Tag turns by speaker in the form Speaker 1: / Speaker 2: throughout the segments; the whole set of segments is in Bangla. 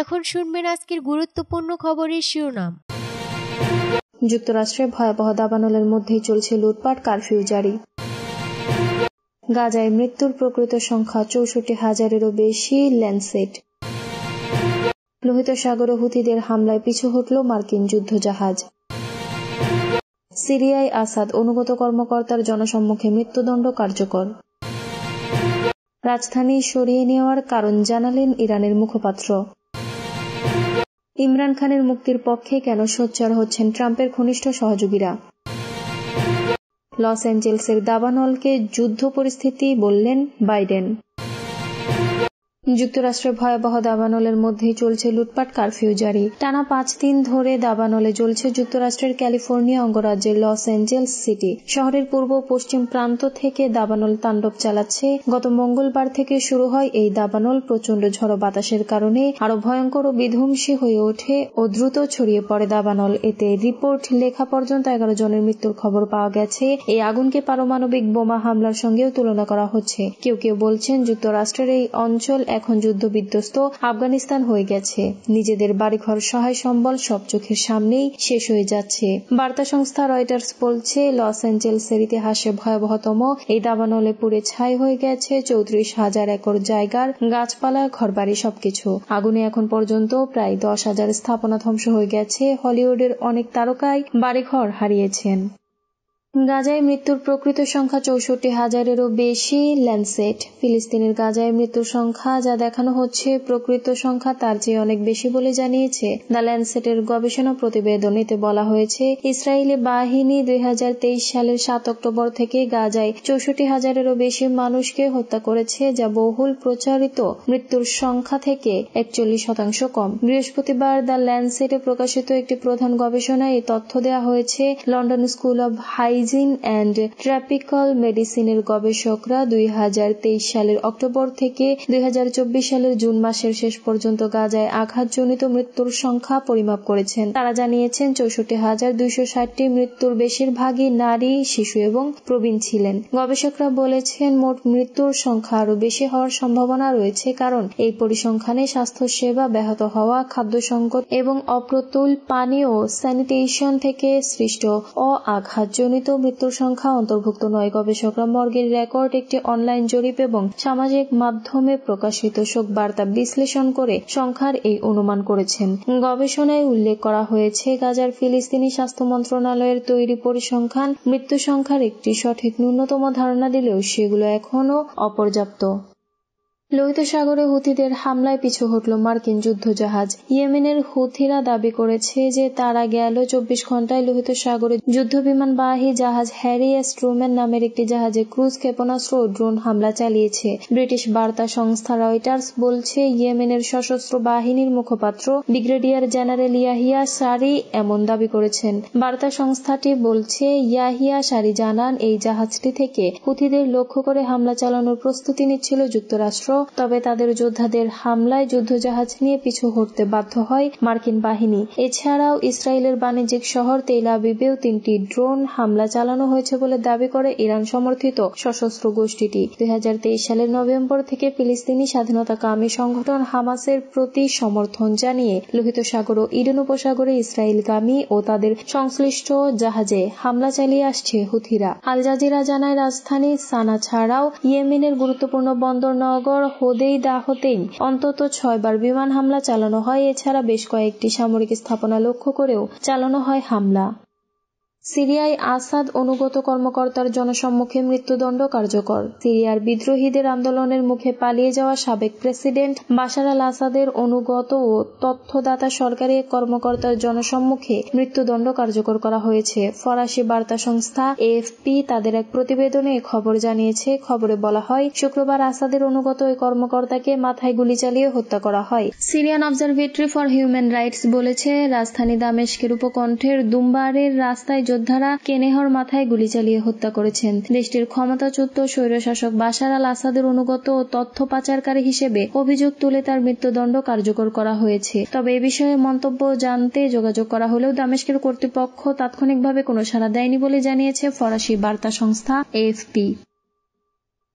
Speaker 1: এখন শুনবেন আজকের গুরুত্বপূর্ণ খবরের শিরোনাম।
Speaker 2: যুক্তরাষ্ট্রে ভয়াবহ দাবানলের মধ্যেই চলছে লুটপাট, কারফিউ জারি। গাজায় মৃত্যুর প্রকৃত সংখ্যা ৬৪,০০০-এরও বেশি, ল্যান্সেট। লোহিত সাগরে হুথিদের হামলায় পিছু হটল মার্কিন যুদ্ধজাহাজ। সিরিয়ায় আসাদ অনুগত কর্মকর্তার জনসম্মুখে মৃত্যুদণ্ড কার্যকর। রাজধানী সরিয়ে নেওয়ার কারণ জানালেন ইরানের মুখপাত্র। ইমরান খানের মুক্তির পক্ষে কেন সোচ্চার হচ্ছেন ট্রাম্পের ঘনিষ্ঠ সহযোগীরা। লস অ্যাঞ্জেলসের দাবানলকে যুদ্ধ পরিস্থিতি বললেন বাইডেন। যুক্তরাষ্ট্রে ভয়াবহ দাবানলের মধ্যেই চলছে লুটপাট, কারফিউ জারি। টানা 5 দিন ধরে দাবানলে জ্বলছে যুক্তরাষ্ট্রের ক্যালিফোর্নিয়া অঙ্গরাজ্যের লস অ্যাঞ্জেলস সিটি। শহরের পূর্ব পশ্চিম প্রান্ত থেকে দাবানল তাণ্ডব চালাচ্ছে। গত মঙ্গলবার থেকে শুরু হয় এই দাবানল। প্রচণ্ড ঝড়ো বাতাসের কারণে আরো ভয়ঙ্কর ও বিধ্বংসী হয়ে ওঠে ও দ্রুত ছড়িয়ে পড়ে দাবানল। এতে রিপোর্ট লেখা পর্যন্ত 11 জনের মৃত্যুর খবর পাওয়া গেছে। এই আগুনকে পারমাণবিক বোমা হামলার সঙ্গেও তুলনা করা হচ্ছে। কেউ কেউ বলছেন যুক্তরাষ্ট্রের এই অঞ্চল এখন যুদ্ধ বিধ্বস্ত আফগানিস্তান হয়ে গেছে। নিজেদের বাড়িঘর, সহায় সম্বল সব চোখের সামনেই শেষ হয়ে যাচ্ছে। বার্তা সংস্থা রয়টার্স বলছে, লস অ্যাঞ্জেলসের ইতিহাসে ভয়াবহতম এই দাবানলে পুড়ে ছাই হয়ে গেছে 34,000 একর জায়গার গাছপালা, ঘরবাড়ি সবকিছু। আগুনে এখন পর্যন্ত প্রায় 10,000 স্থাপনা ধ্বংস হয়ে গেছে। হলিউডের অনেক তারকাই বাড়িঘর হারিয়েছেন। গাজায় মৃত্যুর প্রকৃত সংখ্যা 64,000-এরও বেশি, ল্যান্সেট। ফিলিস্তিনের গাজায় মৃত্যুর সংখ্যা যা দেখানো হচ্ছে প্রকৃত সংখ্যা তার চেয়ে অনেক বেশি বলে জানিয়েছে দ্য ল্যান্সেটের গবেষণা প্রতিবেদন। এতে বলা হয়েছে, ইসরায়েলি বাহিনী 2023 সালের 7 অক্টোবর থেকে গাজায় 64,000-এরও বেশি মানুষকে হত্যা করেছে, যা বহুল প্রচারিত মৃত্যুর সংখ্যা থেকে 41% কম। বৃহস্পতিবার দ্য ল্যান্সেটে প্রকাশিত একটি প্রধান গবেষণায় এই তথ্য দেওয়া হয়েছে। London school of hygiene and tropical মেডিসিনের গবেষকরা 2023 সালের অক্টোবর থেকে 2024 সালের জুন মাসের শেষ পর্যন্ত গাজায় আঘাতজনিত মৃত্যুর সংখ্যা পরিমাপ করেছেন। তারা জানিয়েছেন 64,260টি মৃত্যুর বেশিরভাগই নারী, শিশু এবং প্রবীণ ছিলেন। গবেষকরা বলেছেন, মোট মৃত্যুর সংখ্যা আরও বেশি হওয়ার সম্ভাবনা রয়েছে, কারণ এই পরিসংখ্যানে স্বাস্থ্যসেবা ব্যাহত হওয়া, খাদ্য সংকট এবং অপ্রতুল পানি ও স্যানিটেশন থেকে সৃষ্ট আঘাতজনিত মৃত্যুর সংখ্যা অন্তর্ভুক্ত নয়। গবেষকরা মর্গের রেকর্ড, একটি অনলাইন জরিপ এবং সামাজিক মাধ্যমে প্রকাশিত শোক বার্তা বিশ্লেষণ করে সংখ্যার এই অনুমান করেছেন। গবেষণায় উল্লেখ করা হয়েছে, গাজার ফিলিস্তিনি স্বাস্থ্য মন্ত্রণালয়ের তৈরি পরিসংখ্যান মৃত্যু সংখ্যার একটি সঠিক ন্যূনতম ধারণা দিলেও সেগুলো এখনও অপর্যাপ্ত। লোহিত সাগরে হুথিদের হামলায় পিছু হটল মার্কিন যুদ্ধজাহাজ। ইয়েমেনের হুথিরা দাবি করেছে যে তারা গেল 24 ঘণ্টায় লোহিত সাগরে যুদ্ধবিমানবাহী জাহাজ হ্যারি এস ট্রুম্যান নামের একটি জাহাজে ক্রুজ ক্ষেপণাস্ত্র ও ড্রোন হামলা চালিয়েছে। ব্রিটিশ বার্তা সংস্থা রয়টার্স বলছে, ইয়েমেনের সশস্ত্র বাহিনীর মুখপাত্র ব্রিগেডিয়ার জেনারেল ইয়াহিয়া সারি এমন দাবি করেছেন। বার্তা সংস্থাটি বলছে, ইয়াহিয়া সারি জানান, এই জাহাজটি থেকে হুথিদের লক্ষ্য করে হামলা চালানোর প্রস্তুতি নিচ্ছিল যুক্তরাষ্ট্র। তবে তাদের যোদ্ধাদের হামলায় যুদ্ধজাহাজ নিয়ে পিছু হটতে বাধ্য হয় মার্কিন বাহিনী। এছাড়াও ইসরায়েলের বাণিজ্যিক শহর তেল আবিবেও 3টি ড্রোন হামলা চালানো হয়েছে বলে দাবি করে ইরান সমর্থিত সশস্ত্র গোষ্ঠীটি। 2023 সালের নভেম্বর থেকে ফিলিস্তিনি স্বাধীনতাকামী সংগঠন হামাসের প্রতি সমর্থন জানিয়ে লোহিত সাগর ও ইডেন উপসাগরে ইসরায়েলগামী ও তাদের সংশ্লিষ্ট জাহাজে হামলা চালিয়ে আসছে হুথিরা। আল জাজিরা জানায়, রাজধানী সানা ছাড়াও ইয়েমেনের গুরুত্বপূর্ণ বন্দর নগর হোদেইদাহতেই অন্তত 6 বার বিমান হামলা চালানো হয়। এছাড়া বেশ কয়েকটি সামরিক স্থাপনা লক্ষ্য করেও চালানো হয় হামলা। সিরিয়ায় আসাদ অনুগত কর্মকর্তার জনসম্মুখে মৃত্যুদণ্ড কার্যকর। সিরিয়ার বিদ্রোহীদের আন্দোলনের মুখে পালিয়ে যাওয়া সাবেক প্রেসিডেন্ট বাশার আল আসাদের অনুগত ও তথ্যদাতা সরকারি এক কর্মকর্তার জনসম্মুখে মৃত্যুদণ্ড কার্যকর করা হয়েছে। ফরাসি বার্তা সংস্থা এএফপি তাদের এক প্রতিবেদনে খবর জানিয়েছে। খবরে বলা হয়, শুক্রবার আসাদের অনুগত ওই কর্মকর্তাকে মাথায় গুলি চালিয়ে হত্যা করা হয়। Syrian observatory for human rights বলেছে, রাজধানী দামেস্কের উপকণ্ঠের দুম্বারের রাস্তায় যোদ্ধারা কেনেহর মাথায় গুলি চালিয়ে হত্যা করেছেন। দেশটির ক্ষমতাচ্যুত স্বৈরশাসক বাশার আল আসাদের অনুগত ও তথ্য পাচারকারী হিসেবে অভিযোগ তুলে তার মৃত্যুদণ্ড কার্যকর করা হয়েছে। তবে এ বিষয়ে মন্তব্য জানতে যোগাযোগ করা হলেও দামেস্কের কর্তৃপক্ষ তাৎক্ষণিকভাবে কোনো সাড়া দেয়নি বলে জানিয়েছে ফরাসি বার্তা সংস্থা এএফপি।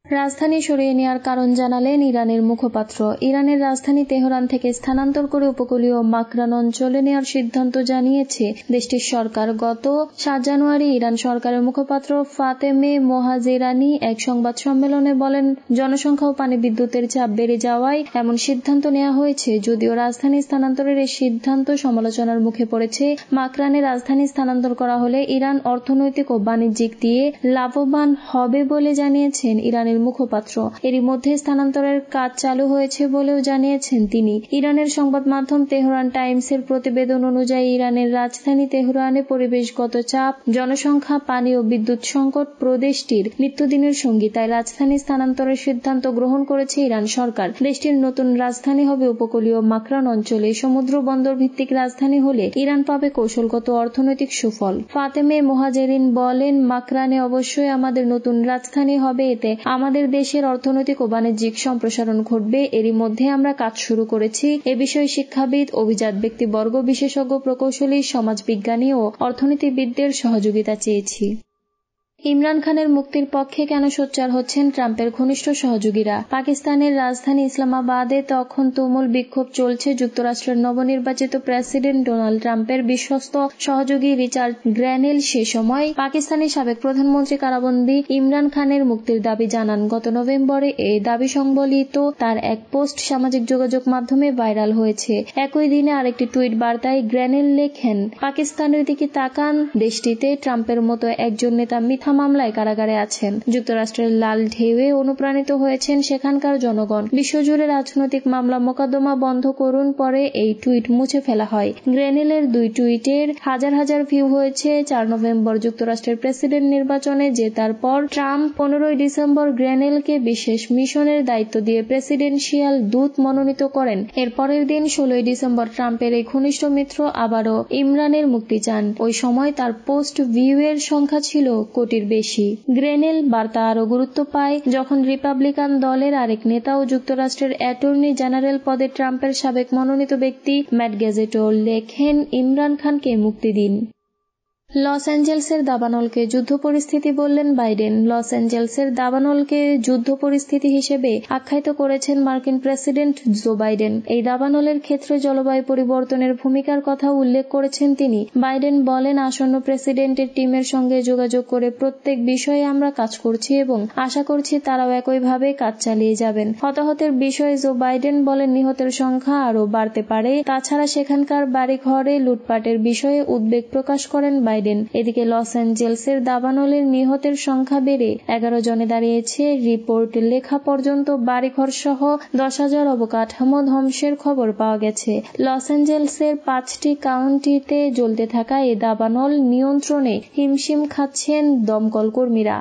Speaker 2: রাজধানী সরিয়ে নেওয়ার কারণ জানালেন ইরানের মুখপাত্র। ইরানের রাজধানী তেহরান থেকে স্থানান্তর করে উপকূলীয় মাকরান অঞ্চলে নেওয়ার সিদ্ধান্ত জানিয়েছে দেশটির সরকার। গত 7 জানুয়ারি ইরান সরকারের মুখপাত্র ফাতেমে মোহাজেরানি এক সংবাদ সম্মেলনে বলেন, জনসংখ্যা ও পানি বিদ্যুতের চাপ বেড়ে যাওয়ায় এমন সিদ্ধান্ত নেওয়া হয়েছে। যদিও রাজধানী স্থানান্তরের এই সিদ্ধান্ত সমালোচনার মুখে পড়েছে, মাকরানে রাজধানী স্থানান্তর করা হলে ইরান অর্থনৈতিক ও বাণিজ্যিক দিয়ে লাভবান হবে বলে জানিয়েছেন ইরানের মুখপাত্র। এরই মধ্যে স্থানান্তরের কাজ চালু হয়েছে বলেও জানিয়েছেন তিনি। ইরানের সংবাদ মাধ্যম তেহরান টাইমসের প্রতিবেদন অনুযায়ী ইরানের রাজধানী তেহরানে পরিবেশগত চাপ, জনসংখ্যা, পানি ও বিদ্যুৎ সংকট প্রদেশটির নিত্যদিনের সঙ্গী। তাই রাজধানী স্থানান্তরের সিদ্ধান্ত গ্রহণ করেছে ইরান সরকার। দেশটির নতুন রাজধানী হবে উপকূলীয় মাকরান অঞ্চলে। সমুদ্র বন্দর ভিত্তিক রাজধানী হলে ইরান পাবে কৌশলগত অর্থনৈতিক সুফল। ফাতেমে মোহাজেরিন বলেন, মাকরানে অবশ্যই আমাদের নতুন রাজধানী হবে। এতে আমাদের দেশের অর্থনৈতিক ও বাণিজ্যিক সম্প্রসারণ ঘটবে। এরই মধ্যে আমরা কাজ শুরু করেছি। এ বিষয়ে শিক্ষাবিদ, অভিজাত ব্যক্তিবর্গ, বিশেষজ্ঞ, প্রকৌশলী, সমাজবিজ্ঞানী ও অর্থনীতিবিদদের সহযোগিতা চেয়েছি। ইমরান খানের মুক্তির পক্ষে কেন সোচ্চার হচ্ছেন ট্রাম্পের ঘনিষ্ঠ সহযোগীরা? পাকিস্তানের রাজধানী ইসলামাবাদে তখন তুমুল বিক্ষোভ চলছে। যুক্তরাষ্ট্রের নবনির্বাচিত প্রেসিডেন্ট ডোনাল্ড ট্রাম্পের বিশ্বস্ত সহযোগী রিচার্ড গ্র্যানেল সে সময় পাকিস্তানের সাবেক প্রধানমন্ত্রী কারাবন্দী ইমরান খানের মুক্তির দাবি জানান। গত নভেম্বরে এই দাবি সংবলিত তার এক পোস্ট সামাজিক যোগাযোগ মাধ্যমে ভাইরাল হয়েছে। একই দিনে আরেকটি টুইট বার্তায় গ্র্যানেল লেখেন, পাকিস্তানের দিকে তাকান, দেশটিতে ট্রাম্পের মতো একজন নেতা মিথ্যা মামলায় কারাগারে আছেন। যুক্তরাষ্ট্রের লাল ঢেউয়ে অনুপ্রাণিত হয়েছেন সেখানকার জনগণ। বিশ্বজুড়ে রাজনৈতিক মামলা মোকদ্দমা বন্ধ করুন। পরে এই টুইট মুছে ফেলা হয়। গ্রেনেলের 2 টুইটের হাজার হাজার ভিউ হয়েছে। 4 নভেম্বর যুক্তরাষ্ট্রের প্রেসিডেন্ট নির্বাচনে জেতার পর ট্রাম্প 15 ডিসেম্বর গ্রেনেলকে বিশেষ মিশনের দায়িত্ব দিয়ে প্রেসিডেন্সিয়াল দূত মনোনীত করেন। এর পরের দিন 16 ডিসেম্বর ট্রাম্পের এই ঘনিষ্ঠ মিত্র আবারও ইমরানের মুক্তি চান। ওই সময় তার পোস্ট ভিউয়ের সংখ্যা ছিল কোটি বেশি। গ্রেনেল বার্তা আরো গুরুত্ব পায় যখন রিপাবলিকান দলের আরেক নেতা ও যুক্তরাষ্ট্রের অ্যাটর্নি জেনারেল পদে ট্রাম্পের সাবেক মনোনীত ব্যক্তি ম্যাট গ্যাজেটো লেখেন, ইমরান খানকে মুক্তি দিন। লস অ্যাঞ্জেলসের দাবানলকে যুদ্ধ পরিস্থিতি বললেন বাইডেন। লস অ্যাঞ্জেলসের দাবানলকে যুদ্ধ পরিস্থিতি হিসেবে আখ্যায়িত করেছেন মার্কিন প্রেসিডেন্ট জো বাইডেন। এই দাবানলের ক্ষেত্রে জলবায়ু পরিবর্তনের ভূমিকার কথা উল্লেখ করেছেন তিনি। বাইডেন বলেন, আসন্ন প্রেসিডেন্টের টিমের সঙ্গে যোগাযোগ করে প্রত্যেক বিষয়ে আমরা কাজ করছি এবং আশা করছি তারাও একইভাবে কাজ চালিয়ে যাবেন। হতাহতের বিষয়ে জো বাইডেন বলেন, নিহতের সংখ্যা আরও বাড়তে পারে। তাছাড়া সেখানকার বাড়িঘরে লুটপাটের বিষয়ে উদ্বেগ প্রকাশ করেন বাইডেন। এদিকে লস অ্যাঞ্জেলসের দাবানলের নিহতের সংখ্যা বেড়ে 11 জনে দাঁড়িয়েছে। রিপোর্ট লেখা পর্যন্ত বাড়িঘর সহ 10,000 অবকাঠামো ধ্বংসের খবর পাওয়া গেছে। লস অ্যাঞ্জেলসের 5টি কাউন্টিতে জ্বলতে থাকা এ দাবানল নিয়ন্ত্রণে হিমশিম খাচ্ছেন দমকল কর্মীরা।